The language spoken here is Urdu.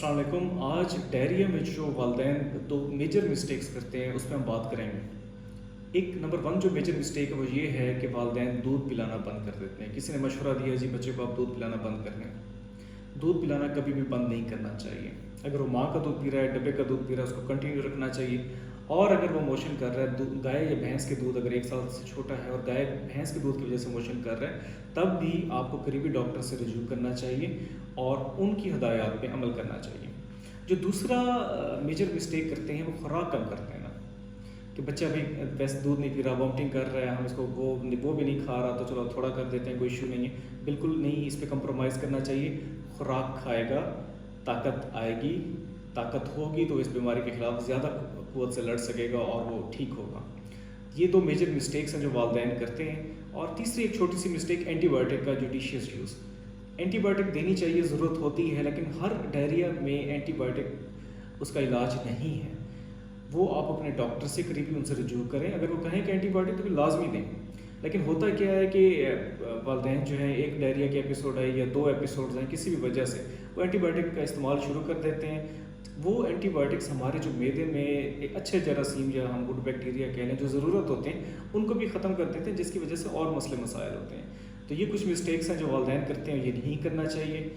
السلام علیکم۔ آج ڈائریا میں جو والدین دو میجر مسٹیکس کرتے ہیں اس پہ ہم بات کریں گے۔ ایک نمبر 1 جو میجر مسٹیک ہے وہ یہ ہے کہ والدین دودھ پلانا بند کر دیتے ہیں۔ کسی نے مشورہ دیا جی بچے کو آپ دودھ پلانا بند کر دیں۔ دودھ پلانا کبھی بھی بند نہیں کرنا چاہیے۔ اگر وہ ماں کا دودھ پی رہا ہے، ڈبے کا دودھ پی رہا ہے، اس کو کنٹینیو رکھنا چاہیے۔ اور اگر وہ موشن کر رہا ہے، گائے یا بھینس کے دودھ اگر 1 سال سے چھوٹا ہے اور گائے بھینس کے دودھ کی وجہ سے موشن کر رہا ہے، تب بھی آپ کو قریبی ڈاکٹر سے رجوع کرنا چاہیے اور ان کی ہدایات پہ عمل کرنا چاہیے۔ جو دوسرا میجر مسٹیک کرتے ہیں وہ خوراک کم کرتے ہیں نا، کہ بچہ ابھی ویسے دودھ نہیں پی رہا، وامٹنگ کر رہا ہے، ہم اس کو وہ بھی نہیں کھا رہا تو چلو تھوڑا کر دیتے ہیں، کوئی ایشو نہیں ہے۔ بالکل نہیں، اس پہ کمپرومائز کرنا چاہیے۔ خوراک کھائے گا، طاقت آئے گی، طاقت ہوگی تو اس بیماری کے خلاف زیادہ قوت سے لڑ سکے گا اور وہ ٹھیک ہوگا۔ یہ 2 میجر مسٹیکس ہیں جو والدین کرتے ہیں۔ اور تیسری ایک چھوٹی سی مسٹیک اینٹی بایوٹک کا جوڈیشیس یوز۔ اینٹی بایوٹک دینی چاہیے، ضرورت ہوتی ہے، لیکن ہر ڈائریا میں اینٹی بایوٹک اس کا علاج نہیں ہے۔ وہ آپ اپنے ڈاکٹر سے قریبی ان سے رجوع کریں۔ اگر وہ کہیں کہ اینٹی بایوٹک تو لازمی دیں، لیکن ہوتا کیا ہے کہ والدین جو ہیں ایک ڈائریا کے ایپیسوڈ ہے یا 2 ایپیسوڈز ہیں، کسی بھی وجہ سے وہ اینٹی بایوٹک کا استعمال شروع کر دیتے ہیں۔ وہ اینٹی بایوٹکس ہمارے جو معدے میں ایک اچھے جراثیم یا ہم گڈ بیکٹیریا کہہ لیں جو ضرورت ہوتے ہیں ان کو بھی ختم کر دیتے ہیں، جس کی وجہ سے اور مسئلے مسائل ہوتے ہیں۔ تو یہ کچھ مسٹیکس ہیں جو والدین کرتے ہیں، یہ نہیں کرنا چاہیے۔